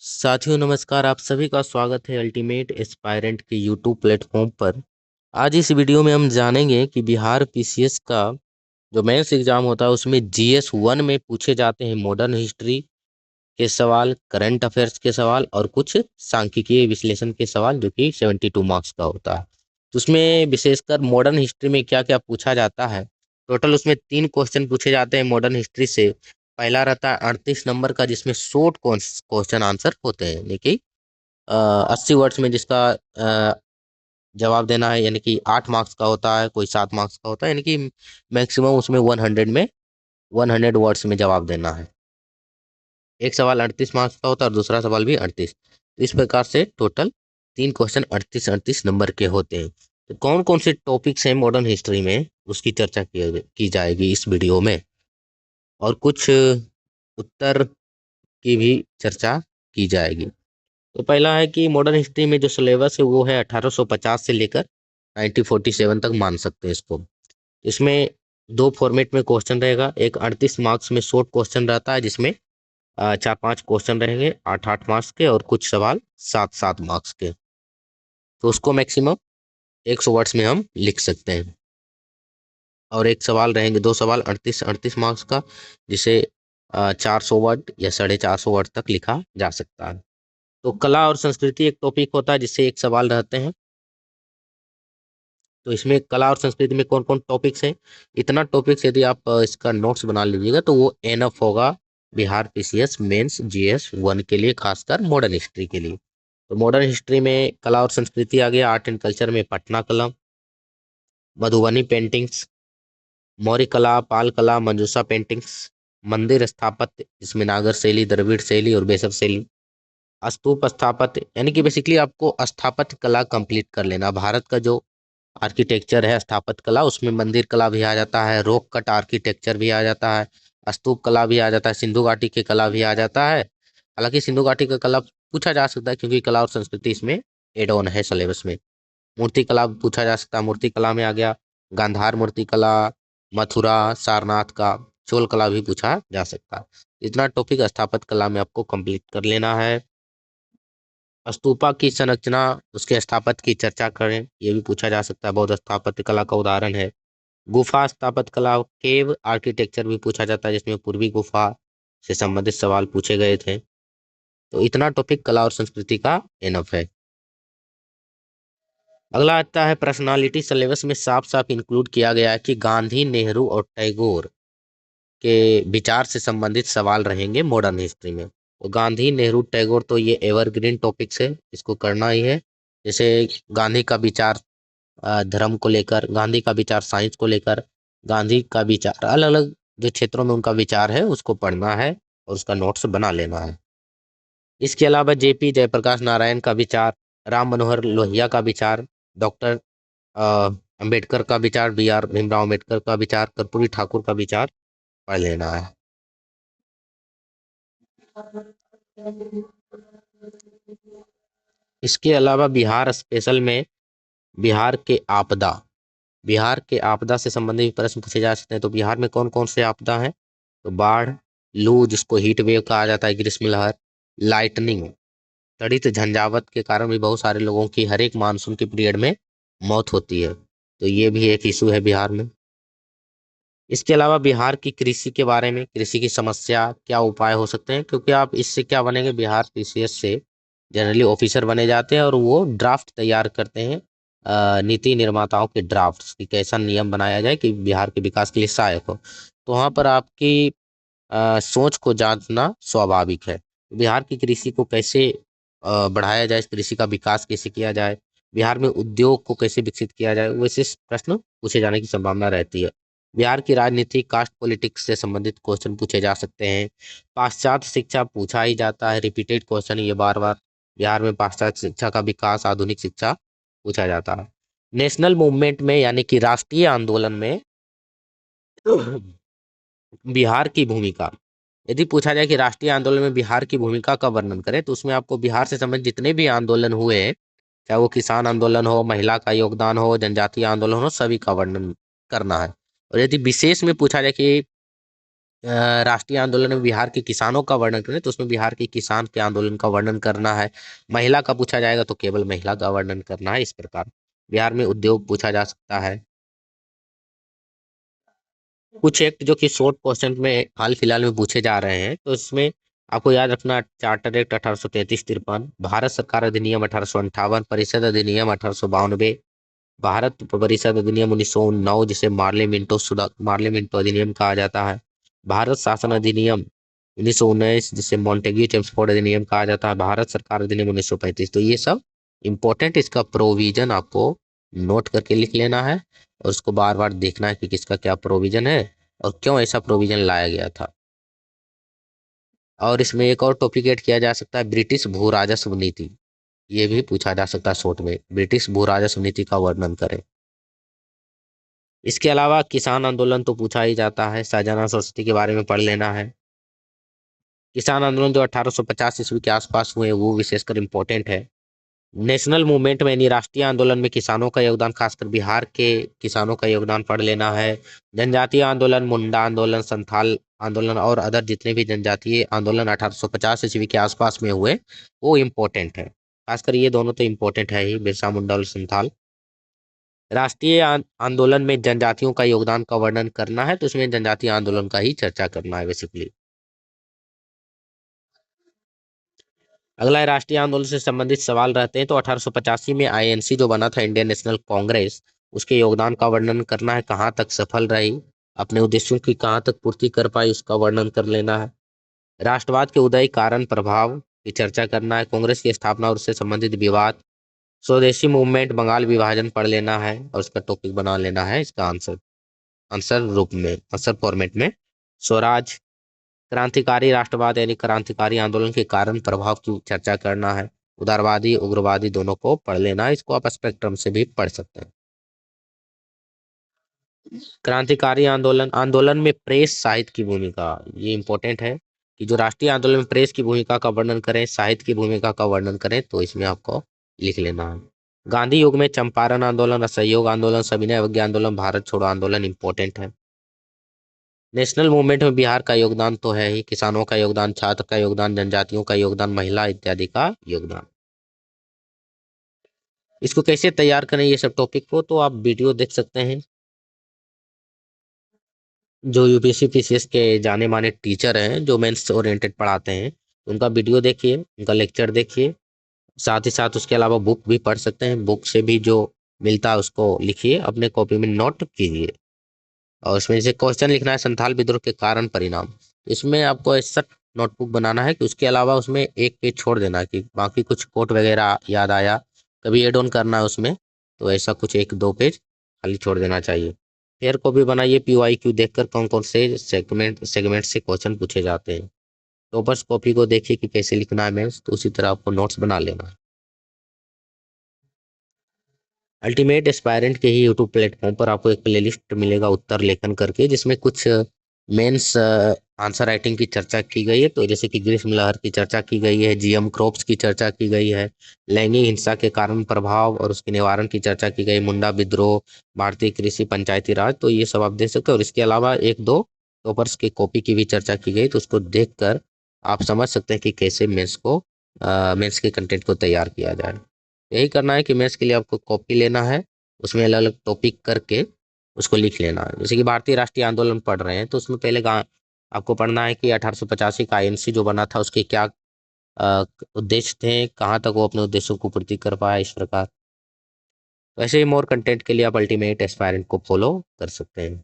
साथियों नमस्कार। आप सभी का स्वागत है अल्टीमेट एस्पायरेंट के यूट्यूब प्लेटफॉर्म पर। आज इस वीडियो में हम जानेंगे कि बिहार पीसीएस का जो मेंस एग्जाम होता है उसमें जीएस 1 में पूछे जाते हैं मॉडर्न हिस्ट्री के सवाल, करंट अफेयर्स के सवाल और कुछ सांख्यिकीय विश्लेषण के सवाल जो कि 72 मार्क्स का होता है। तो उसमें विशेषकर मॉडर्न हिस्ट्री में क्या क्या पूछा जाता है। टोटल उसमें 3 क्वेश्चन पूछे जाते हैं मॉडर्न हिस्ट्री से। पहला रहता है 38 नंबर का जिसमें शॉर्ट क्वेश्चन आंसर होते हैं, यानी कि 80 वर्ड्स में जिसका जवाब देना है, यानी कि 8 मार्क्स का होता है, कोई 7 मार्क्स का होता है, यानी कि मैक्सिमम उसमें 100 वर्ड्स में जवाब देना है। एक सवाल 38 मार्क्स का होता है और दूसरा सवाल भी 38। तो इस प्रकार से टोटल 3 क्वेश्चन 38 नंबर के होते हैं। तो कौन कौन से टॉपिक्स हैं मॉडर्न हिस्ट्री में उसकी चर्चा की जाएगी इस वीडियो में, और कुछ उत्तर की भी चर्चा की जाएगी। तो पहला है कि मॉडर्न हिस्ट्री में जो सिलेबस है वो है 1850 से लेकर 1947 तक मान सकते हैं इसको। इसमें 2 फॉर्मेट में क्वेश्चन रहेगा। एक 38 मार्क्स में शॉर्ट क्वेश्चन रहता है जिसमें 4-5 क्वेश्चन रहेंगे 8-8 मार्क्स के, और कुछ सवाल 7-7 मार्क्स के। तो उसको मैक्सिमम 100 वर्ड्स में हम लिख सकते हैं। और एक सवाल रहेंगे, 2 सवाल 38-38 मार्क्स का, जिसे 400 वर्ड या 450 वर्ड तक लिखा जा सकता है। तो कला और संस्कृति एक टॉपिक होता है जिससे एक सवाल रहते हैं। तो इसमें कला और संस्कृति में कौन कौन टॉपिक्स हैं, इतना टॉपिक्स यदि आप इसका नोट्स बना लीजिएगा तो वो एनफ होगा बिहार पीसीएस मेंस जीएस 1 के लिए, खासकर मॉडर्न हिस्ट्री के लिए। तो मॉडर्न हिस्ट्री में कला और संस्कृति आ गया। आर्ट एंड कल्चर में पटना कला, मधुबनी पेंटिंग्स, मौर्य कला, पाल कला, मंजूषा पेंटिंग्स, मंदिर स्थापत्य जिसमें नागर शैली, द्रविड़ शैली और बेसर शैली, स्तूप स्थापत्य, यानी कि बेसिकली आपको स्थापत्य कला कंप्लीट कर लेना। भारत का जो आर्किटेक्चर है स्थापत्य कला, उसमें मंदिर कला भी आ जाता है, रॉक कट आर्किटेक्चर भी आ जाता है, स्तूप कला भी आ जाता है, सिंधु घाटी की कला भी आ जाता है। हालांकि सिंधु घाटी का कला पूछा जा सकता है क्योंकि कला और संस्कृति इसमें एड ऑन है सिलेबस में। मूर्ति कला पूछा जा सकता है, मूर्ति कला में आ गया गांधार मूर्ति कला, मथुरा सारनाथ का चोल कला भी पूछा जा सकता है। इतना टॉपिक स्थापत्य कला में आपको कंप्लीट कर लेना है। स्तूपा की संरचना, उसके स्थापत्य की चर्चा करें, ये भी पूछा जा सकता है, बौद्ध स्थापत्य कला का उदाहरण है। गुफा स्थापत्य कला, केव आर्किटेक्चर भी पूछा जाता है जिसमें पूर्वी गुफा से संबंधित सवाल पूछे गए थे। तो इतना टॉपिक कला और संस्कृति का एनफ है। अगला आता है पर्सनालिटी। सिलेबस में साफ साफ इंक्लूड किया गया है कि गांधी, नेहरू और टैगोर के विचार से संबंधित सवाल रहेंगे मॉडर्न हिस्ट्री में। तो गांधी, नेहरू, टैगोर तो ये एवरग्रीन टॉपिक्स है, इसको करना ही है। जैसे गांधी का विचार धर्म को लेकर, गांधी का विचार साइंस को लेकर, गांधी का विचार अलग अलग जो क्षेत्रों में उनका विचार है उसको पढ़ना है और उसका नोट्स बना लेना है। इसके अलावा जेपी जयप्रकाश नारायण का विचार, राम मनोहर लोहिया का विचार, डॉक्टर अंबेडकर का विचार, बी आर भीमराव अम्बेडकर का विचार, कर्पूरी ठाकुर का विचार पढ़ लेना है। इसके अलावा बिहार स्पेशल में बिहार के आपदा से संबंधित भी प्रश्न पूछे जा सकते हैं। तो बिहार में कौन कौन से आपदा हैं, तो बाढ़, लू जिसको हीट वेव कहा जाता है, ग्रीष्म लहर, लाइटनिंग, तड़ित झंझावत के कारण भी बहुत सारे लोगों की हर एक मानसून के पीरियड में मौत होती है। तो ये भी एक इशू है बिहार में। इसके अलावा बिहार की कृषि के बारे में, कृषि की समस्या, क्या उपाय हो सकते हैं, क्योंकि आप इससे क्या बनेंगे, बिहार पीसीएस से जनरली ऑफिसर बने जाते हैं और वो ड्राफ्ट तैयार करते हैं नीति निर्माताओं के ड्राफ्ट कि कैसा नियम बनाया जाए कि बिहार के विकास के लिए सहायक हो। तो वहाँ पर आपकी सोच को जांचना स्वाभाविक है। बिहार की कृषि को कैसे बढ़ाया जाए, कृषि का विकास कैसे किया जाए, बिहार में उद्योग को कैसे विकसित किया जाए, वैसे प्रश्न पूछे जाने की संभावना रहती है। बिहार की राजनीति, कास्ट पॉलिटिक्स से संबंधित क्वेश्चन पूछे जा सकते हैं। पाश्चात्य शिक्षा पूछा ही जाता है, रिपीटेड क्वेश्चन ये बार बार। बिहार में पाश्चात्य शिक्षा का विकास, आधुनिक शिक्षा पूछा जाता है। नेशनल मूवमेंट में यानी कि राष्ट्रीय आंदोलन में बिहार की भूमिका, यदि पूछा जाए कि राष्ट्रीय आंदोलन में बिहार की भूमिका का वर्णन करें, तो उसमें आपको बिहार से संबंधित जितने भी आंदोलन हुए, चाहे वो किसान आंदोलन हो, महिला का योगदान हो, जनजातीय आंदोलन हो, सभी का वर्णन करना है। और यदि विशेष में पूछा जाए कि राष्ट्रीय आंदोलन में बिहार के किसानों का वर्णन करें तो उसमें बिहार के किसान के आंदोलन का वर्णन करना है। महिला का पूछा जाएगा तो केवल महिला का वर्णन करना है। इस प्रकार बिहार में उद्योग पूछा जा सकता है। कुछ एक्ट जो कि शॉर्ट क्वेश्चन में हाल फिलहाल में पूछे जा रहे हैं, तो इसमें आपको याद रखना: चार्टर एक्ट 1833-53, भारत सरकार अधिनियम 1858, परिषद अधिनियम 1892, भारत परिषद अधिनियम 1909 जिसे मार्ले मिंटो अधिनियम कहा जाता है, भारत शासन अधिनियम 1919 जिसे मॉन्टेग्यू चेम्सफोर्ड अधिनियम कहा जाता है, भारत सरकार अधिनियम 1935। तो ये सब इंपॉर्टेंट, इसका प्रोविजन आपको नोट करके लिख लेना है और उसको बार बार देखना है कि किसका क्या प्रोविजन है और क्यों ऐसा प्रोविजन लाया गया था। और इसमें एक और टॉपिक ऐड किया जा सकता है, ब्रिटिश भू राजस्व नीति। ये भी पूछा जा सकता है शॉर्ट में, ब्रिटिश भू राजस्व नीति का वर्णन करें। इसके अलावा किसान आंदोलन तो पूछा ही जाता है, शाहजहां सरस्वती के बारे में पढ़ लेना है। किसान आंदोलन जो 1850 ईस्वी के आसपास हुए वो विशेषकर इम्पोर्टेंट है। नेशनल मूवमेंट में यानी राष्ट्रीय आंदोलन में किसानों का योगदान, खासकर बिहार के किसानों का योगदान पढ़ लेना है। जनजातीय आंदोलन, मुंडा आंदोलन, संथाल आंदोलन और अदर जितने भी जनजातीय आंदोलन 1850 ईस्वी के आसपास में हुए वो इम्पोर्टेंट है। खासकर ये दोनों तो इम्पोर्टेंट है ही, बिरसा मुंडा और संथाल। राष्ट्रीय आंदोलन में जनजातियों का योगदान का वर्णन करना है, तो इसमें जनजातीय आंदोलन का ही चर्चा करना है बेसिकली। अगला है राष्ट्रीय आंदोलन से संबंधित सवाल रहते हैं, तो 1885 में आईएनसी जो बना था, इंडियन नेशनल कांग्रेस, उसके योगदान का वर्णन करना है, कहाँ तक सफल रही, अपने उद्देश्यों की कहाँ तक पूर्ति कर पाई उसका वर्णन कर लेना है। राष्ट्रवाद के उदय, कारण, प्रभाव की चर्चा करना है, कांग्रेस की स्थापना और उससे संबंधित विवाद, स्वदेशी मूवमेंट, बंगाल विभाजन पढ़ लेना है और उसका टॉपिक बना लेना है इसका आंसर आंसर रूप में, आंसर फॉर्मेट में। स्वराज, क्रांतिकारी राष्ट्रवाद यानी क्रांतिकारी आंदोलन के कारण प्रभाव की चर्चा करना है। उदारवादी, उग्रवादी दोनों को पढ़ लेना है, इसको आप स्पेक्ट्रम से भी पढ़ सकते हैं। क्रांतिकारी आंदोलन, आंदोलन में प्रेस साहित्य की भूमिका, ये इंपॉर्टेंट है कि जो राष्ट्रीय आंदोलन में प्रेस की भूमिका का वर्णन करें, साहित्य की भूमिका का वर्णन करें, तो इसमें आपको लिख लेना है। गांधी युग में चंपारण आंदोलन, असहयोग आंदोलन, सविनय अवज्ञा आंदोलन, भारत छोड़ो आंदोलन इंपॉर्टेंट है। नेशनल मूवमेंट में बिहार का योगदान तो है ही, किसानों का योगदान, छात्र का योगदान, जनजातियों का योगदान, महिला इत्यादि का योगदान। इसको कैसे तैयार करें ये सब टॉपिक को, तो आप वीडियो देख सकते हैं। जो यूपीएससी पीसीएस के जाने माने टीचर हैं जो मेंस ओरिएंटेड पढ़ाते हैं, उनका वीडियो देखिए, उनका लेक्चर देखिए, साथ ही साथ उसके अलावा बुक भी पढ़ सकते हैं। बुक से भी जो मिलता है उसको लिखिए, अपने कॉपी में नोट कीजिए। और उसमें जैसे क्वेश्चन लिखना है, संथाल विद्रोह के कारण परिणाम, इसमें आपको ऐसा नोटबुक बनाना है कि उसके अलावा उसमें एक पेज छोड़ देना है कि बाकी कुछ कोट वगैरह याद आया कभी एड ऑन करना है उसमें, तो ऐसा कुछ एक दो पेज खाली छोड़ देना चाहिए। फेयर कॉपी बनाइए, PYQ देखकर कौन कौन से सेगमेंट से क्वेश्चन पूछे जाते हैं। टॉपर्स कॉपी को देखिए कि कैसे लिखना है मेंस, तो उसी तरह आपको नोट्स बना लेना है। अल्टीमेट एस्पायरेंट के ही यूट्यूब प्लेटफॉर्म पर आपको एक प्लेलिस्ट मिलेगा उत्तर लेखन करके, जिसमें कुछ मेंस आंसर राइटिंग की चर्चा की गई है। तो जैसे कि ग्रीष्म लहर की चर्चा की गई है, GM क्रॉप्स की चर्चा की गई है, लैंगिक हिंसा के कारण प्रभाव और उसके निवारण की चर्चा की गई, मुंडा विद्रोह, भारतीय कृषि पंचायती राज, तो ये सब आप देख सकते हो। और इसके अलावा एक दो टॉपर्स की कॉपी की भी चर्चा की गई, तो उसको देखकर आप समझ सकते हैं कि कैसे मेंस के कंटेंट को तैयार किया जाए। यही करना है कि मैथ्स के लिए आपको कॉपी लेना है, उसमें अलग अलग टॉपिक करके उसको लिख लेना है। जैसे कि भारतीय राष्ट्रीय आंदोलन पढ़ रहे हैं, तो उसमें पहले आपको पढ़ना है कि 1885 का INC जो बना था उसके क्या उद्देश्य थे, कहाँ तक वो अपने उद्देश्यों को पूर्ति कर पाया, इस प्रकार। वैसे ही मोर कंटेंट के लिए आप अल्टीमेट एस्पायरेंट को फॉलो कर सकते हैं।